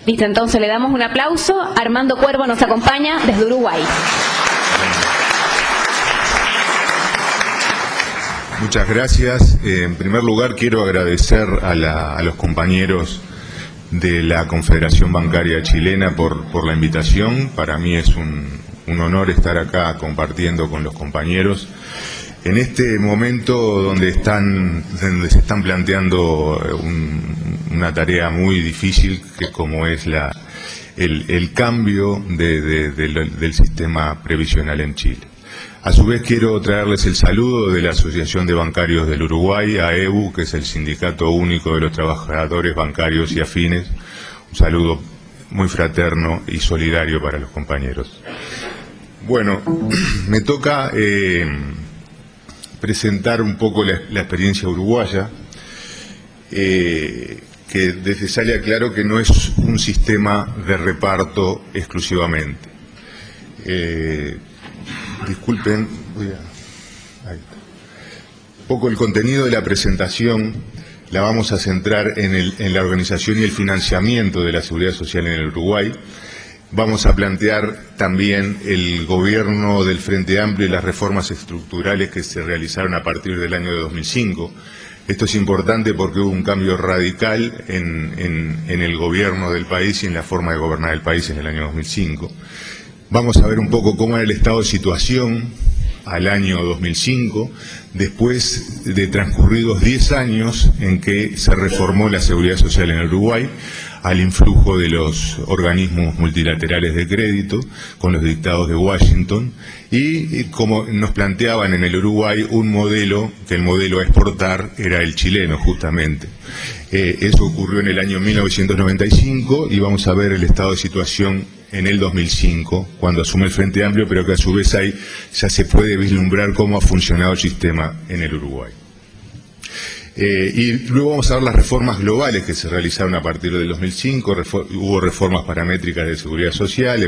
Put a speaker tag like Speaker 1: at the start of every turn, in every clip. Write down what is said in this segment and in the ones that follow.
Speaker 1: Listo, entonces le damos un aplauso. Armando Cuervo nos acompaña desde Uruguay.
Speaker 2: Muchas gracias. En primer lugar, quiero agradecer a los compañeros de la Confederación Bancaria Chilena por la invitación. Para mí es un honor estar acá compartiendo con los compañeros en este momento donde se están planteando una tarea muy difícil, que como es el cambio del sistema previsional en Chile. A su vez quiero traerles el saludo de la Asociación de Bancarios del Uruguay, AEBU, que es el Sindicato Único de los Trabajadores Bancarios y Afines. Un saludo muy fraterno y solidario para los compañeros. Bueno, me toca presentar un poco la experiencia uruguaya, que desde sale aclaro que no es un sistema de reparto exclusivamente. Disculpen, ahí está. Un poco el contenido de la presentación la vamos a centrar en la organización y el financiamiento de la seguridad social en el Uruguay. Vamos a plantear también el gobierno del Frente Amplio y las reformas estructurales que se realizaron a partir del año de 2005. Esto es importante porque hubo un cambio radical en el gobierno del país y en la forma de gobernar el país en el año 2005. Vamos a ver un poco cómo era el estado de situación al año 2005, después de transcurridos 10 años en que se reformó la seguridad social en el Uruguay, al influjo de los organismos multilaterales de crédito, con los dictados de Washington, y como nos planteaban en el Uruguay un modelo, que el modelo a exportar era el chileno justamente. Eso ocurrió en el año 1995 y vamos a ver el estado de situación en el 2005, cuando asume el Frente Amplio, pero que a su vez ahí ya se puede vislumbrar cómo ha funcionado el sistema en el Uruguay. Y luego vamos a ver las reformas globales que se realizaron a partir del 2005, hubo reformas paramétricas de seguridad social,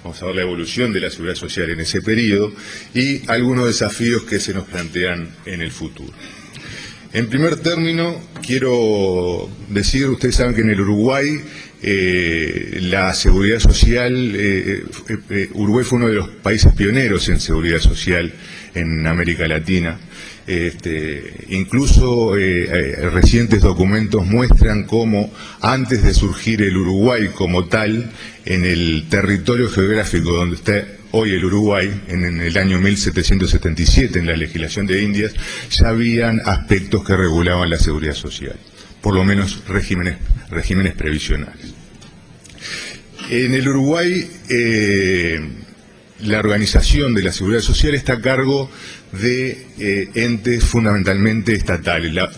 Speaker 2: vamos a ver la evolución de la seguridad social en ese periodo y algunos desafíos que se nos plantean en el futuro. En primer término, quiero decir, ustedes saben que en el Uruguay la seguridad social, Uruguay fue uno de los países pioneros en seguridad social en América Latina. Incluso recientes documentos muestran cómo antes de surgir el Uruguay como tal, en el territorio geográfico donde está hoy el Uruguay, en el año 1777, en la legislación de Indias, ya habían aspectos que regulaban la seguridad social, por lo menos regímenes previsionales. En el Uruguay, la organización de la seguridad social está a cargo de entes fundamentalmente estatales. La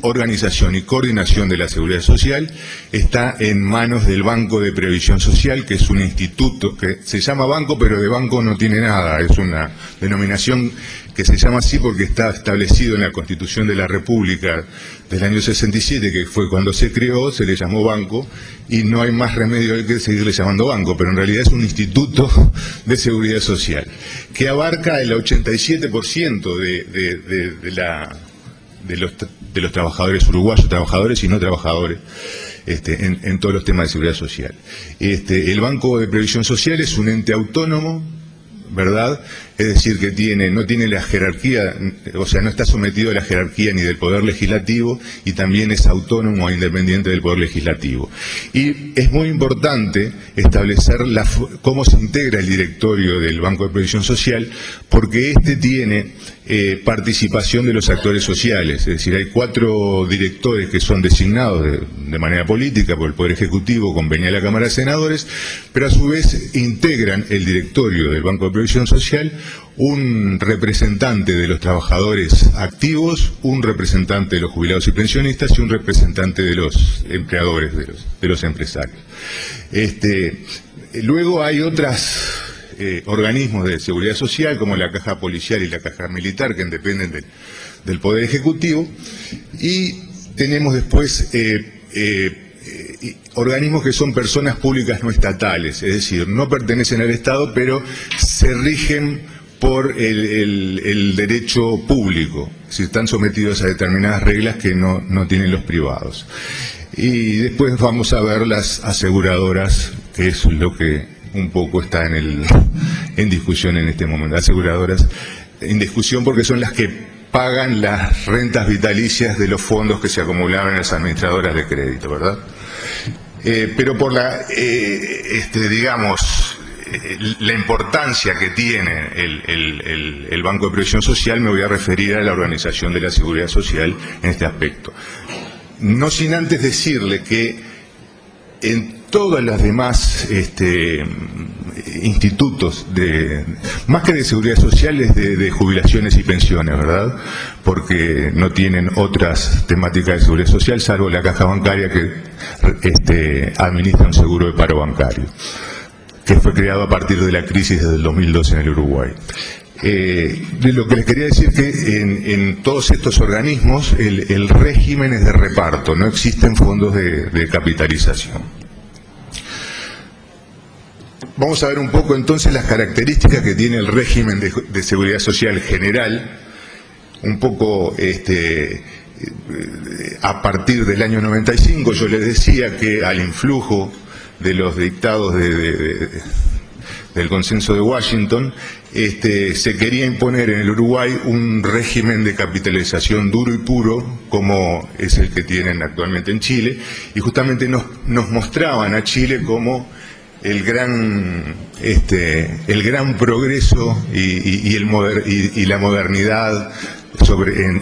Speaker 2: organización y coordinación de la seguridad social está en manos del Banco de Previsión Social, que es un instituto que se llama banco, pero de banco no tiene nada. Es una denominación que se llama así porque está establecido en la Constitución de la República del año 67, que fue cuando se creó, se le llamó banco, y no hay más remedio que seguirle llamando banco, pero en realidad es un instituto de seguridad social, que abarca el 87% de los trabajadores uruguayos, trabajadores y no trabajadores, en todos los temas de seguridad social. El Banco de Previsión Social es un ente autónomo, ¿verdad? Es decir, que no tiene la jerarquía, o sea, no está sometido a la jerarquía ni del Poder Legislativo y también es autónomo e independiente del Poder Legislativo. Y es muy importante establecer cómo se integra el directorio del Banco de Previsión Social, porque tiene participación de los actores sociales, es decir, hay 4 directores que son designados de manera política por el Poder Ejecutivo con venia de la Cámara de Senadores, pero a su vez integran el directorio del Banco de Previsión Social un representante de los trabajadores activos, un representante de los jubilados y pensionistas y un representante de los empleadores, de los empresarios. Luego hay otros organismos de seguridad social, como la Caja Policial y la Caja Militar, que dependen del Poder Ejecutivo, y tenemos después organismos que son personas públicas no estatales, es decir, no pertenecen al Estado, pero se rigen por el derecho público, si están sometidos a determinadas reglas que no tienen los privados. Y después vamos a ver las aseguradoras, que es lo que un poco está en discusión en este momento. Aseguradoras en discusión porque son las que pagan las rentas vitalicias de los fondos que se acumulaban en las administradoras de crédito, ¿verdad? Pero por digamos, la importancia que tiene el Banco de Previsión Social, me voy a referir a la Organización de la Seguridad Social en este aspecto. No sin antes decirle que en todas las demás institutos, más que de seguridad social, es de jubilaciones y pensiones, ¿verdad? Porque no tienen otras temáticas de seguridad social, salvo la caja bancaria que administra un seguro de paro bancario, que fue creado a partir de la crisis del 2012 en el Uruguay. De lo que les quería decir que en todos estos organismos el régimen es de reparto, no existen fondos de capitalización. Vamos a ver un poco entonces las características que tiene el régimen de seguridad social general, un poco a partir del año 95. Yo les decía que al influjo de los dictados del Consenso de Washington, se quería imponer en el Uruguay un régimen de capitalización duro y puro, como es el que tienen actualmente en Chile, y justamente nos mostraban a Chile como el gran progreso y la modernidad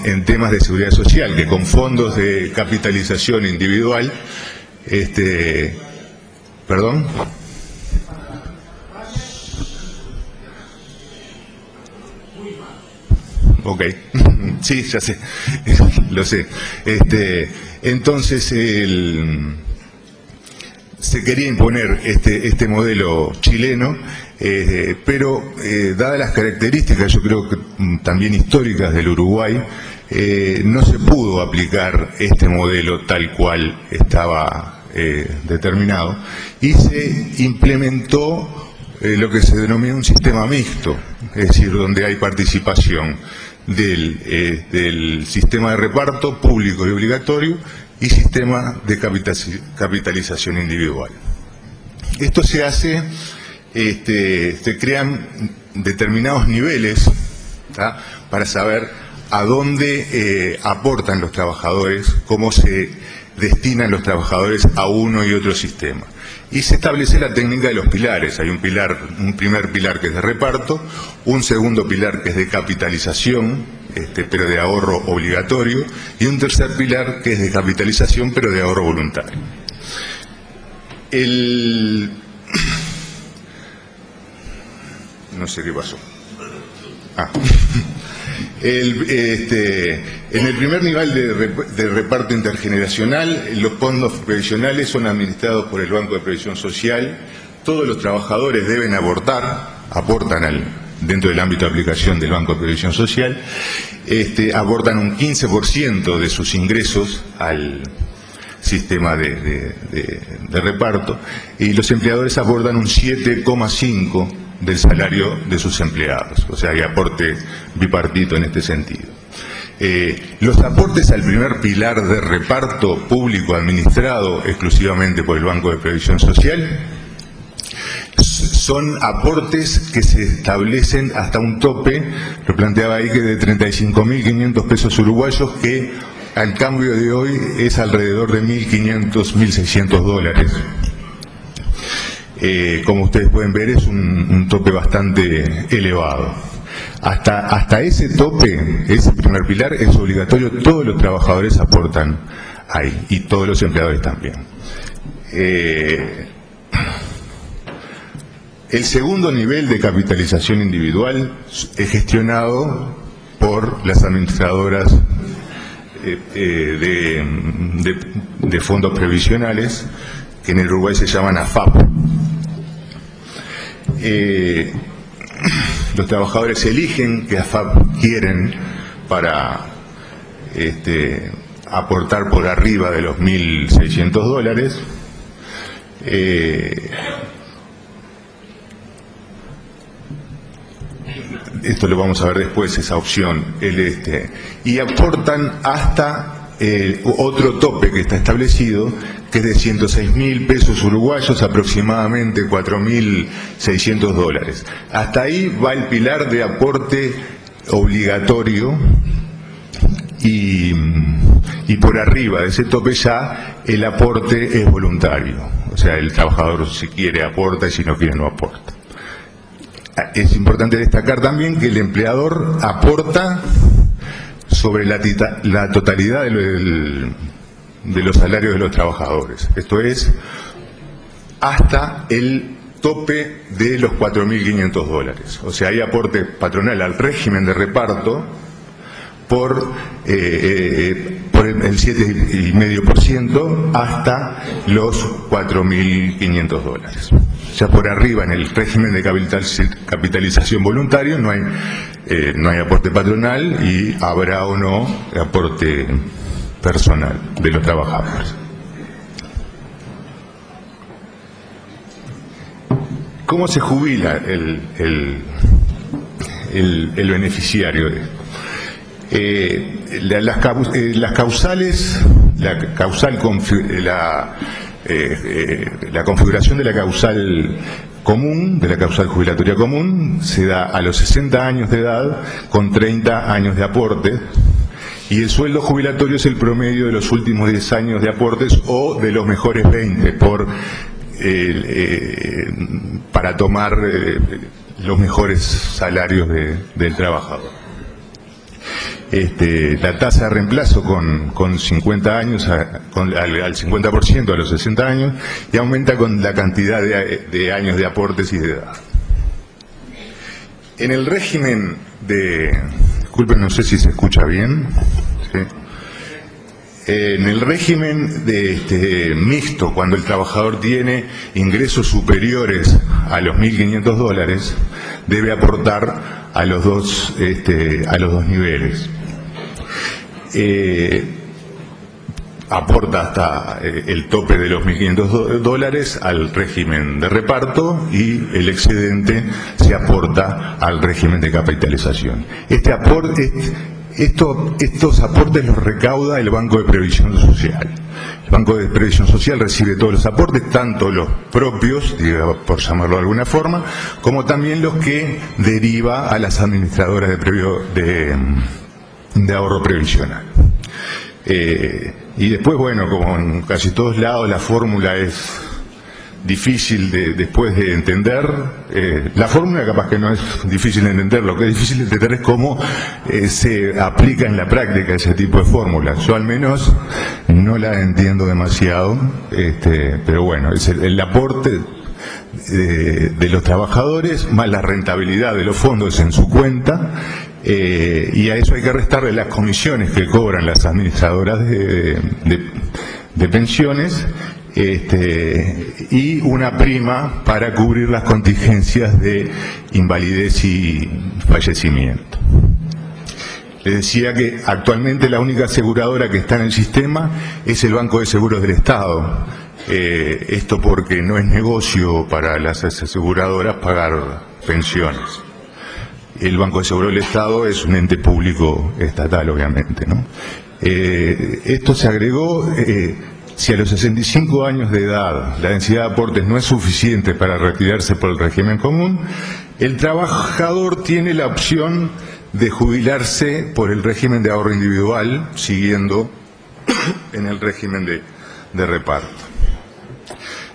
Speaker 2: en temas de seguridad social, que con fondos de capitalización individual, ¿perdón? Ok, sí, ya sé, lo sé. Entonces se quería imponer este modelo chileno, pero dadas las características, yo creo que también históricas del Uruguay, no se pudo aplicar este modelo tal cual estaba determinado, y se implementó lo que se denomina un sistema mixto, es decir, donde hay participación del sistema de reparto público y obligatorio y sistema de capitalización individual. Esto se hace, se crean determinados niveles, ¿tá?, para saber a dónde aportan los trabajadores, cómo se destinan los trabajadores a uno y otro sistema. Y se establece la técnica de los pilares. Hay un primer pilar que es de reparto, un segundo pilar que es de capitalización, pero de ahorro obligatorio, y un tercer pilar que es de capitalización, pero de ahorro voluntario. No sé qué pasó. En el primer nivel de reparto intergeneracional, los fondos previsionales son administrados por el Banco de Previsión Social. Todos los trabajadores deben aportan dentro del ámbito de aplicación del Banco de Previsión Social, aportan un 15% de sus ingresos al sistema de reparto, y los empleadores aportan un 7,5% del salario de sus empleados, o sea, hay aporte bipartito en este sentido. Los aportes al primer pilar de reparto público administrado exclusivamente por el Banco de Previsión Social son aportes que se establecen hasta un tope, lo planteaba ahí, que de 35.500 pesos uruguayos, que al cambio de hoy es alrededor de 1.500, 1.600 dólares. Como ustedes pueden ver, es un tope bastante elevado. Hasta ese tope, ese primer pilar, es obligatorio, todos los trabajadores aportan ahí, y todos los empleadores también. El segundo nivel de capitalización individual es gestionado por las administradoras de fondos previsionales, que en el Uruguay se llaman AFAP. Los trabajadores eligen qué AFAP quieren para aportar por arriba de los 1.600 dólares. Esto lo vamos a ver después, esa opción, y aportan hasta otro tope que está establecido, que es de 106.000 pesos uruguayos, aproximadamente 4.600 dólares. Hasta ahí va el pilar de aporte obligatorio y por arriba de ese tope ya el aporte es voluntario. O sea, el trabajador si quiere aporta y si no quiere no aporta. Es importante destacar también que el empleador aporta sobre la totalidad de los salarios de los trabajadores. Esto es, hasta el tope de los 4.500 dólares. O sea, hay aporte patronal al régimen de reparto por el 7,5% hasta los 4.500 dólares. Ya por arriba, en el régimen de capitalización voluntario, no hay aporte patronal y habrá o no aporte personal de los trabajadores. ¿Cómo se jubila el beneficiario de esto? Las causales, la configuración de la causal común, de la causal jubilatoria común, se da a los 60 años de edad con 30 años de aporte, y el sueldo jubilatorio es el promedio de los últimos 10 años de aportes o de los mejores 20 para tomar los mejores salarios del trabajador. La tasa de reemplazo con 50 años al 50% a los 60 años, y aumenta con la cantidad de años de aportes y de edad. En el régimen disculpen, no sé si se escucha bien, ¿sí? En el régimen mixto, cuando el trabajador tiene ingresos superiores a los 1.500 dólares, debe aportar a los dos niveles. Aporta hasta el tope de los 1.500 dólares al régimen de reparto, y el excedente se aporta al régimen de capitalización. Estos aportes los recauda el Banco de Previsión Social. El Banco de Previsión Social recibe todos los aportes, tanto los propios, por llamarlo de alguna forma, como también los que deriva a las administradoras de ahorro previsional. Y después, bueno, como en casi todos lados, la fórmula es difícil después de entender. La fórmula capaz que no es difícil de entender, lo que es difícil de entender es cómo se aplica en la práctica ese tipo de fórmulas. Yo al menos no la entiendo demasiado, pero bueno, es el aporte de los trabajadores más la rentabilidad de los fondos en su cuenta, y a eso hay que restarle las comisiones que cobran las administradoras de pensiones, y una prima para cubrir las contingencias de invalidez y fallecimiento. Les decía que actualmente la única aseguradora que está en el sistema es el Banco de Seguros del Estado. Esto porque no es negocio para las aseguradoras pagar pensiones. El Banco de Seguros del Estado es un ente público estatal, obviamente, ¿no? Esto se agregó. Si a los 65 años de edad la densidad de aportes no es suficiente para retirarse por el régimen común, el trabajador tiene la opción de jubilarse por el régimen de ahorro individual, siguiendo en el régimen de reparto.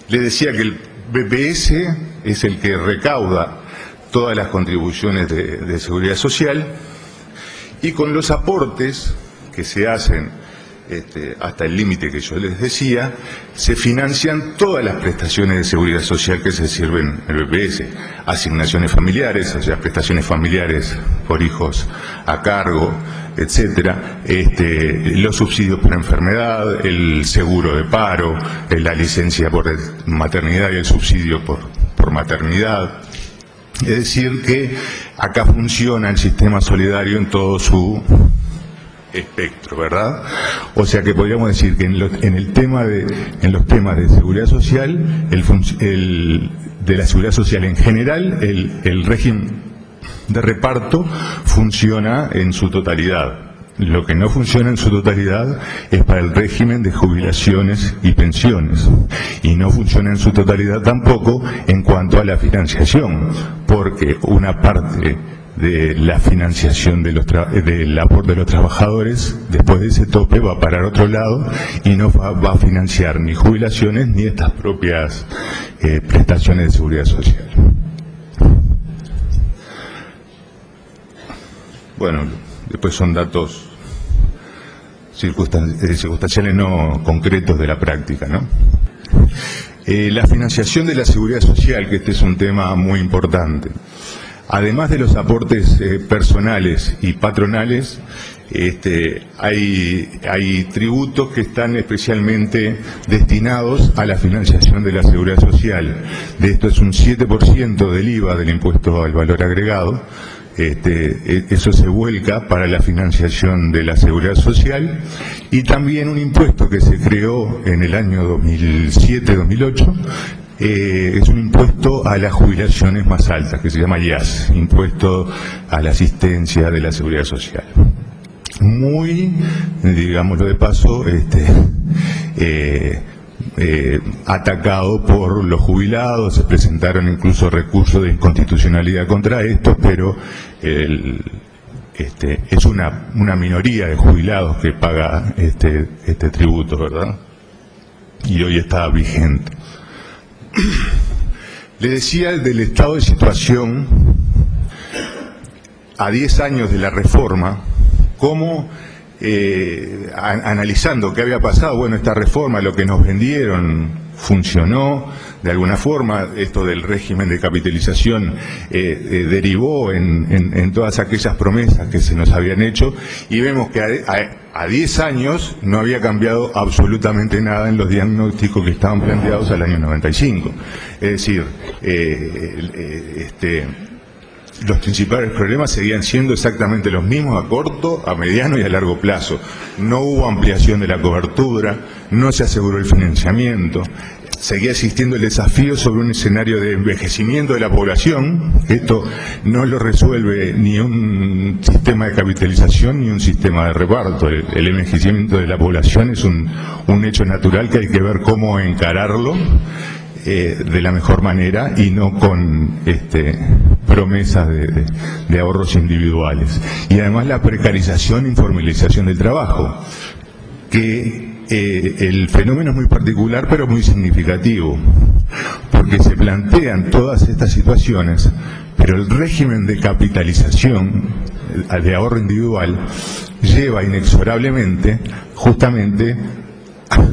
Speaker 2: Le decía que el BPS es el que recauda todas las contribuciones de seguridad social, y con los aportes que se hacen hasta el límite que yo les decía, se financian todas las prestaciones de seguridad social que se sirven en el BPS, asignaciones familiares, o sea, prestaciones familiares por hijos a cargo, etcétera, los subsidios por enfermedad, el seguro de paro, la licencia por maternidad y el subsidio por maternidad. Es decir, que acá funciona el sistema solidario en todo su espectro, ¿verdad? O sea que podríamos decir que en los temas de seguridad social, de la seguridad social en general, el régimen de reparto funciona en su totalidad. Lo que no funciona en su totalidad es para el régimen de jubilaciones y pensiones, y no funciona en su totalidad tampoco en cuanto a la financiación, porque una parte de la financiación del aporte de los trabajadores, después de ese tope, va a parar a otro lado y no va a financiar ni jubilaciones ni estas propias prestaciones de seguridad social. Bueno, después son datos circunstanciales no concretos de la práctica, ¿no? La financiación de la seguridad social, que este es un tema muy importante. Además de los aportes personales y patronales, hay tributos que están especialmente destinados a la financiación de la seguridad social. De esto es un 7% del IVA, del impuesto al valor agregado. Eso se vuelca para la financiación de la seguridad social, y también un impuesto que se creó en el año 2007-2008, es un impuesto a las jubilaciones más altas, que se llama IAS, Impuesto a la Asistencia de la Seguridad Social. Muy, digámoslo de paso, atacado por los jubilados. Se presentaron incluso recursos de inconstitucionalidad contra esto, pero es una minoría de jubilados que paga este tributo, ¿verdad? Y hoy está vigente. Le decía del estado de situación a 10 años de la reforma, cómo analizando qué había pasado. Bueno, esta reforma, lo que nos vendieron, funcionó de alguna forma. Esto del régimen de capitalización derivó en todas aquellas promesas que se nos habían hecho, y vemos que a 10 años no había cambiado absolutamente nada en los diagnósticos que estaban planteados al año 95. Es decir, los principales problemas seguían siendo exactamente los mismos a corto, a mediano y a largo plazo. No hubo ampliación de la cobertura, no se aseguró el financiamiento, seguía existiendo el desafío sobre un escenario de envejecimiento de la población. Esto no lo resuelve ni un sistema de capitalización ni un sistema de reparto. El envejecimiento de la población es un hecho natural que hay que ver cómo encararlo de la mejor manera, y no con promesas de ahorros individuales. Y además la precarización e informalización del trabajo, que el fenómeno es muy particular pero muy significativo, porque se plantean todas estas situaciones, pero el régimen de capitalización, de ahorro individual, lleva inexorablemente justamente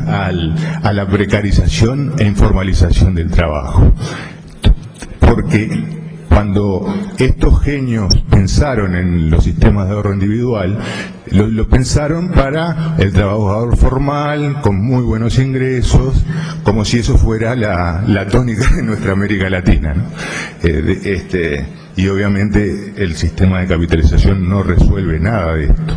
Speaker 2: a la precarización e informalización del trabajo. Porque cuando estos genios pensaron en los sistemas de ahorro individual, lo pensaron para el trabajador formal, con muy buenos ingresos, como si eso fuera la tónica de nuestra América Latina, ¿no? Y obviamente el sistema de capitalización no resuelve nada de esto.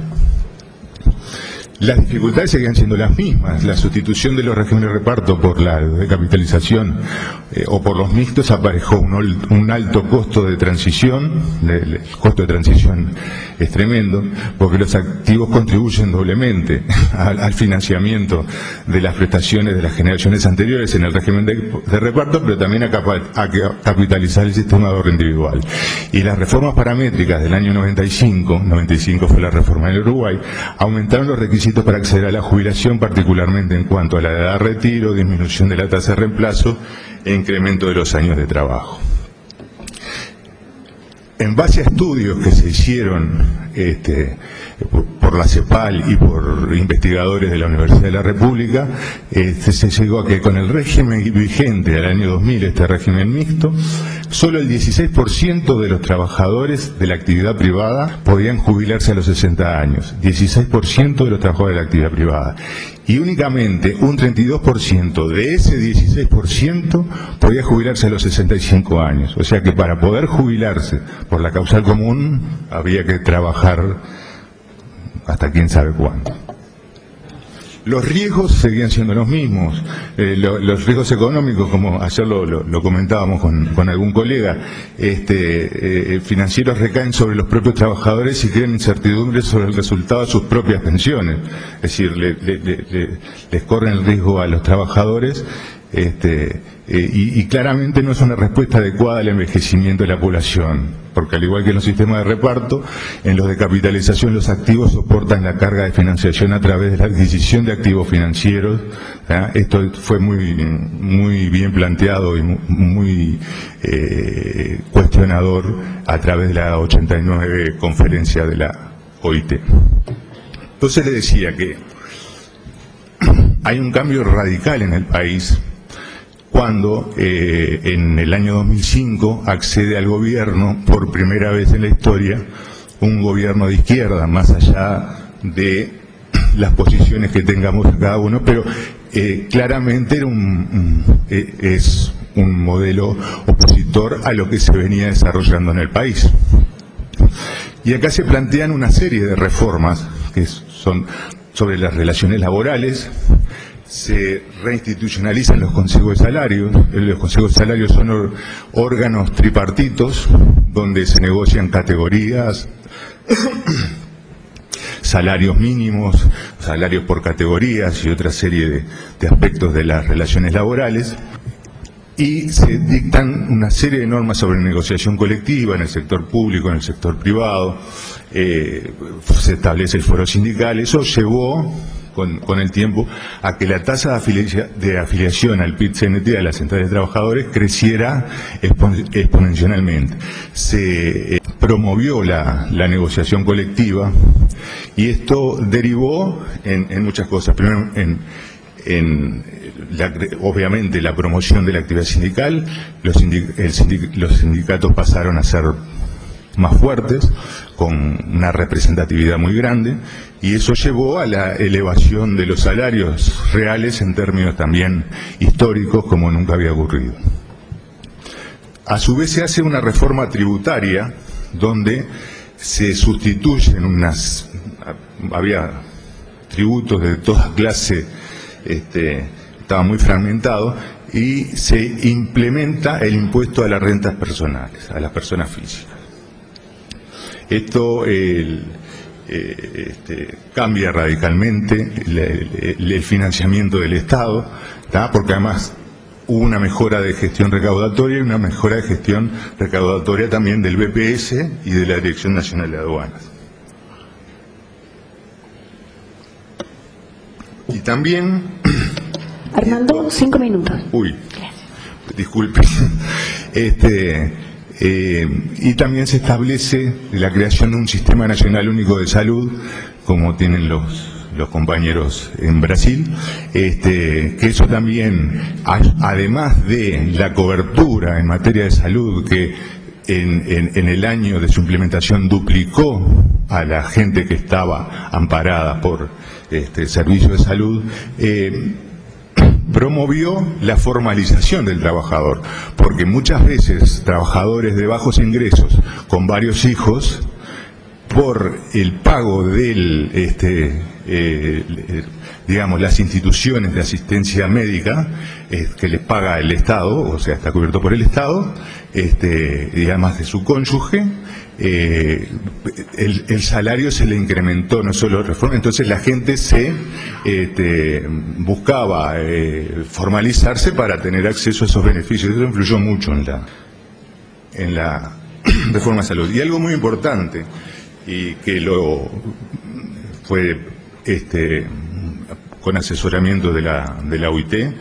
Speaker 2: Las dificultades seguían siendo las mismas. La sustitución de los regímenes de reparto por la de capitalización o por los mixtos aparejó un alto costo de transición. El costo de transición es tremendo, porque los activos contribuyen doblemente al financiamiento de las prestaciones de las generaciones anteriores en el régimen de reparto, pero también a capitalizar el sistema de ahorro individual. Y las reformas paramétricas del año 95 fue la reforma en el Uruguay, aumentaron los requisitos para acceder a la jubilación, particularmente en cuanto a la edad de retiro, disminución de la tasa de reemplazo e incremento de los años de trabajo. En base a estudios que se hicieron por la CEPAL y por investigadores de la Universidad de la República, se llegó a que con el régimen vigente al año 2000, este régimen mixto, solo el 16% de los trabajadores de la actividad privada podían jubilarse a los 60 años. 16% de los trabajadores de la actividad privada. Y únicamente un 32% de ese 16% podía jubilarse a los 65 años. O sea que para poder jubilarse por la causal común había que trabajar hasta quién sabe cuándo. Los riesgos seguían siendo los mismos, los riesgos económicos, como ayer lo comentábamos con algún colega, financieros recaen sobre los propios trabajadores y crean incertidumbre sobre el resultado de sus propias pensiones. Es decir, les corren el riesgo a los trabajadores, y claramente no es una respuesta adecuada al envejecimiento de la población, porque al igual que en los sistemas de reparto, en los de capitalización los activos soportan la carga de financiación a través de la adquisición de activos financieros. Esto fue muy bien planteado y muy cuestionador a través de la 89 conferencia de la OIT. Entonces le decía que hay un cambio radical en el país cuando en el año 2005 accede al gobierno, por primera vez en la historia, un gobierno de izquierda, más allá de las posiciones que tengamos cada uno, pero claramente era es un modelo opositor a lo que se venía desarrollando en el país. Y acá se plantean una serie de reformas que son sobre las relaciones laborales. Se reinstitucionalizan los consejos de salarios. Los consejos de salarios son órganos tripartitos donde se negocian categorías, salarios mínimos, salarios por categorías y otra serie de aspectos de las relaciones laborales. Y se dictan una serie de normas sobre negociación colectiva en el sector público, en el sector privado. Se establece el foro sindical. Eso llevó con el tiempo a que la tasa de afiliación al PIT-CNT, a las centrales de trabajadores, creciera exponencialmente. Se promovió la negociación colectiva y esto derivó en muchas cosas. Primero, obviamente la promoción de la actividad sindical. Los sindicatos pasaron a ser más fuertes, con una representatividad muy grande, y eso llevó a la elevación de los salarios reales en términos también históricos, como nunca había ocurrido. A su vez se hace una reforma tributaria donde se sustituyen había tributos de toda clase, estaba muy fragmentado, y se implementa el impuesto a las rentas personales, a las personas físicas. Esto cambia radicalmente el financiamiento del Estado, porque además hubo una mejora de gestión recaudatoria y una mejora de gestión recaudatoria también del BPS y de la Dirección Nacional de Aduanas. Y también...
Speaker 1: Armando, 5 minutos.
Speaker 2: Uy, disculpe. Y también se establece la creación de un sistema nacional único de salud, como tienen los compañeros en Brasil, que eso también, además de la cobertura en materia de salud, que en el año de su implementación duplicó a la gente que estaba amparada por servicio de salud, promovió la formalización del trabajador, porque muchas veces trabajadores de bajos ingresos con varios hijos, por el pago del digamos, las instituciones de asistencia médica que les paga el Estado, o sea, está cubierto por el Estado, y además de su cónyuge, el salario se le incrementó, no solo reforma. Entonces la gente buscaba formalizarse para tener acceso a esos beneficios. Eso influyó mucho en la reforma de salud. Y algo muy importante, y que fue con asesoramiento de la OIT,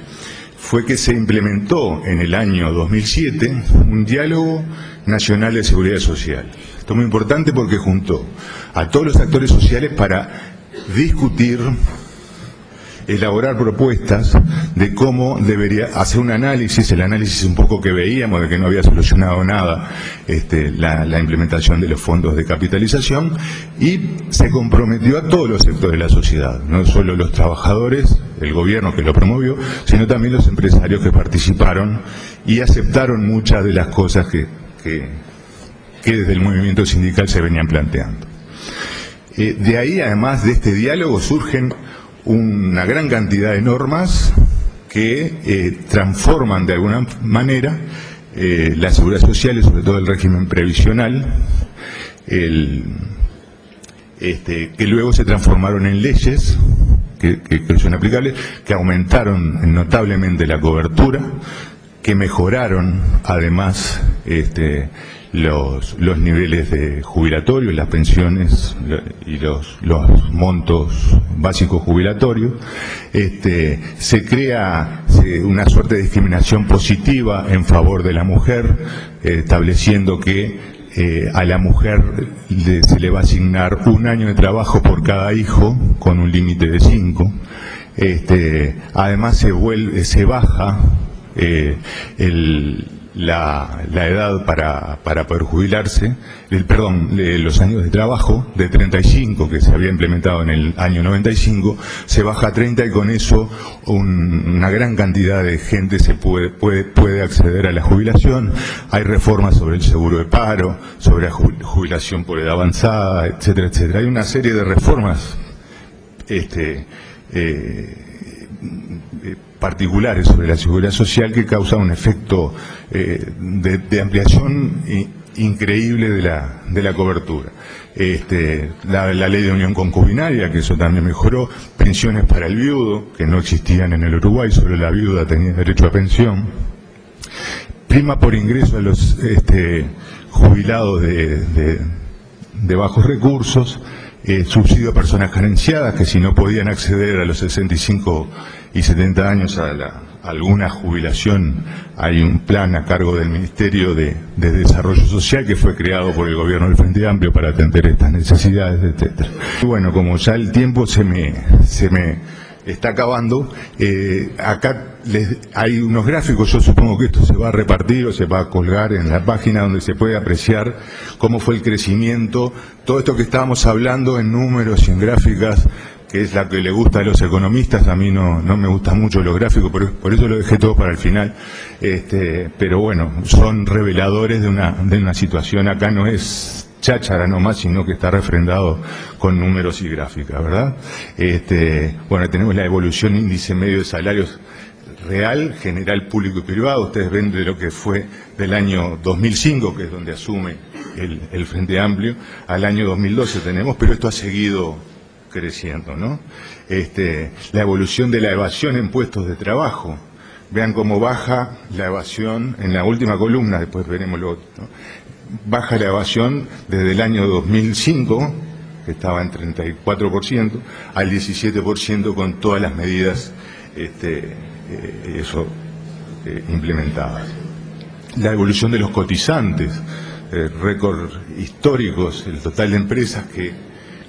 Speaker 2: fue que se implementó en el año 2007 un diálogo nacional de seguridad social. Esto es muy importante porque juntó a todos los actores sociales para discutir, elaborar propuestas de cómo debería hacer un análisis, el análisis un poco que veíamos de que no había solucionado nada la implementación de los fondos de capitalización, y se comprometió a todos los sectores de la sociedad, no solo los trabajadores, el gobierno que lo promovió, sino también los empresarios que participaron y aceptaron muchas de las cosas que desde el movimiento sindical se venían planteando. De ahí, además de este diálogo, surgen una gran cantidad de normas que transforman de alguna manera la seguridad social y sobre todo el régimen previsional, que luego se transformaron en leyes que son aplicables, que aumentaron notablemente la cobertura, que mejoraron además los niveles de jubilatorios, las pensiones y los montos básicos jubilatorios. Se crea una suerte de discriminación positiva en favor de la mujer, estableciendo que a la mujer se le va a asignar 1 año de trabajo por cada hijo, con un límite de 5. Además se baja la edad para poder jubilarse, los años de trabajo de 35, que se había implementado en el año 95, se baja a 30, y con eso una gran cantidad de gente se puede acceder a la jubilación. Hay reformas sobre el seguro de paro, sobre la jubilación por edad avanzada, etcétera, etcétera. Hay una serie de reformas particulares sobre la seguridad social que causan un efecto de ampliación increíble de la cobertura. La ley de unión concubinaria, que eso también mejoró, pensiones para el viudo, que no existían en el Uruguay, solo la viuda tenía derecho a pensión, prima por ingreso a los jubilados de bajos recursos, subsidio a personas carenciadas, que si no podían acceder a los 65 y 70 años a alguna jubilación, hay un plan a cargo del Ministerio de Desarrollo Social que fue creado por el gobierno del Frente Amplio para atender estas necesidades, etcétera. Y bueno, como ya el tiempo se me está acabando, acá hay unos gráficos. Yo supongo que esto se va a repartir o se va a colgar en la página, donde se puede apreciar cómo fue el crecimiento, todo esto que estábamos hablando en números y en gráficas, que es la que le gusta a los economistas. A mí no me gustan mucho los gráficos, por eso lo dejé todo para el final. Pero bueno, son reveladores de una situación. Acá no es cháchara nomás, sino que está refrendado con números y gráficas, ¿verdad? Bueno, tenemos la evolución índice medio de salarios real, general, público y privado. Ustedes ven de lo que fue del año 2005, que es donde asume el Frente Amplio, al año 2012 tenemos, pero esto ha seguido creciendo, ¿no? La evolución de la evasión en puestos de trabajo. Vean cómo baja la evasión en la última columna, después veremos lo otro, ¿no? Baja la evasión desde el año 2005, que estaba en 34%, al 17% con todas las medidas implementadas. La evolución de los cotizantes, récord históricos, el total de empresas que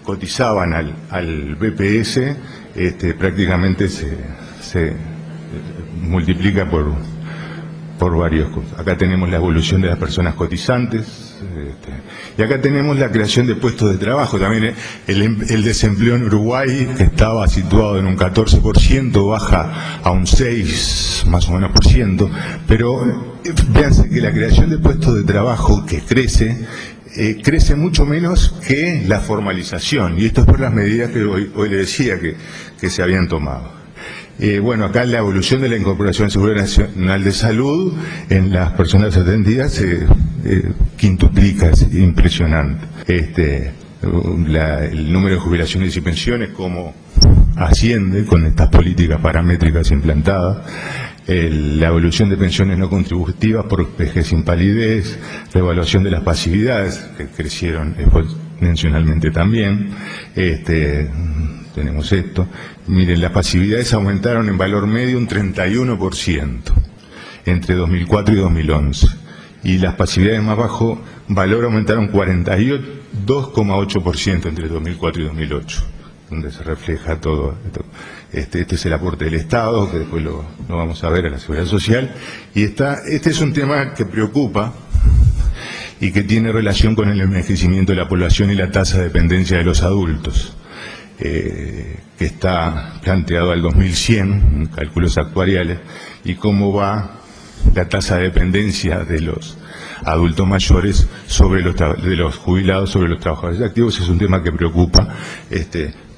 Speaker 2: cotizaban al BPS prácticamente se multiplica por varios cosas. Acá tenemos la evolución de las personas cotizantes, y acá tenemos la creación de puestos de trabajo. También el desempleo en Uruguay, que estaba situado en un 14%, baja a un 6 más o menos por ciento, pero véanse que la creación de puestos de trabajo que crece mucho menos que la formalización, y esto es por las medidas que hoy le decía que se habían tomado. Bueno, acá la evolución de la incorporación de Seguridad Nacional de Salud en las personas atendidas se quintuplica, es impresionante. El número de jubilaciones y pensiones, cómo asciende con estas políticas paramétricas implantadas. La evolución de pensiones no contributivas por vejez, invalidez, la evaluación de las pasividades, que crecieron exponencialmente también. Tenemos esto. Miren, las pasividades aumentaron en valor medio un 31% entre 2004 y 2011. Y las pasividades más bajo valor aumentaron 42,8% entre 2004 y 2008, donde se refleja todo esto. Este es el aporte del Estado, que después lo vamos a ver, a la Seguridad Social. Y este es un tema que preocupa y que tiene relación con el envejecimiento de la población y la tasa de dependencia de los adultos, que está planteado al 2100, en cálculos actuariales, y cómo va la tasa de dependencia de los adultos mayores de los jubilados sobre los trabajadores activos. Es un tema que preocupa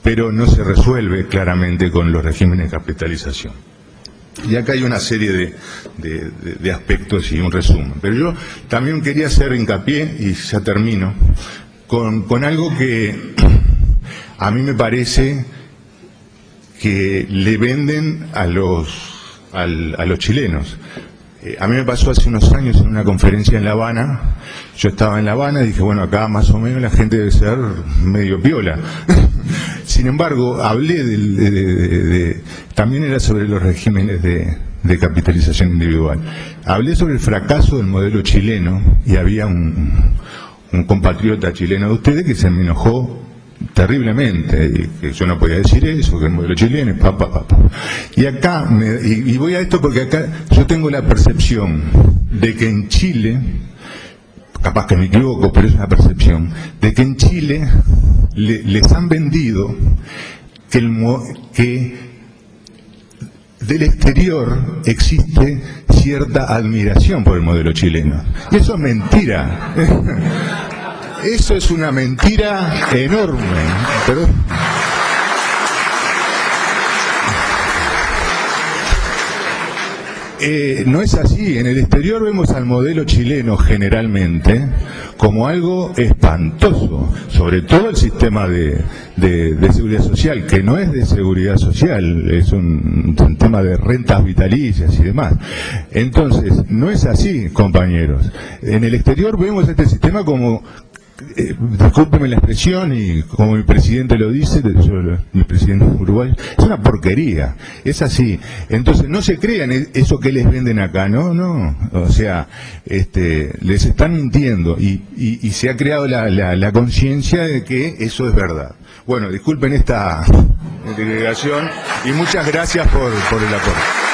Speaker 2: pero no se resuelve claramente con los regímenes de capitalización. Y acá hay una serie de aspectos y un resumen. Pero yo también quería hacer hincapié, y ya termino, con algo que a mí me parece que le venden a los chilenos. A mí me pasó hace unos años en una conferencia en La Habana. Yo estaba en La Habana y dije, bueno, acá más o menos la gente debe ser medio piola. Sin embargo, hablé también era sobre los regímenes de capitalización individual. Hablé sobre el fracaso del modelo chileno y había un compatriota chileno de ustedes que se me enojó terriblemente, y que yo no podía decir eso, que el modelo chileno es Y acá, y voy a esto porque acá yo tengo la percepción de que en Chile, capaz que me equivoco, pero es una percepción, de que en Chile les han vendido que del exterior existe cierta admiración por el modelo chileno. Y eso es mentira. Eso es una mentira enorme. Pero no es así. En el exterior vemos al modelo chileno generalmente como algo espantoso, sobre todo el sistema de seguridad social, que no es de seguridad social, es un tema de rentas vitalicias y demás. Entonces, no es así, compañeros. En el exterior vemos este sistema como... discúlpeme la expresión, y como mi presidente lo dice, mi presidente de Uruguay, es una porquería, es así. Entonces no se crean eso que les venden acá, no, o sea, les están mintiendo, y se ha creado la conciencia de que eso es verdad. Bueno, disculpen esta integración y muchas gracias por el aporte.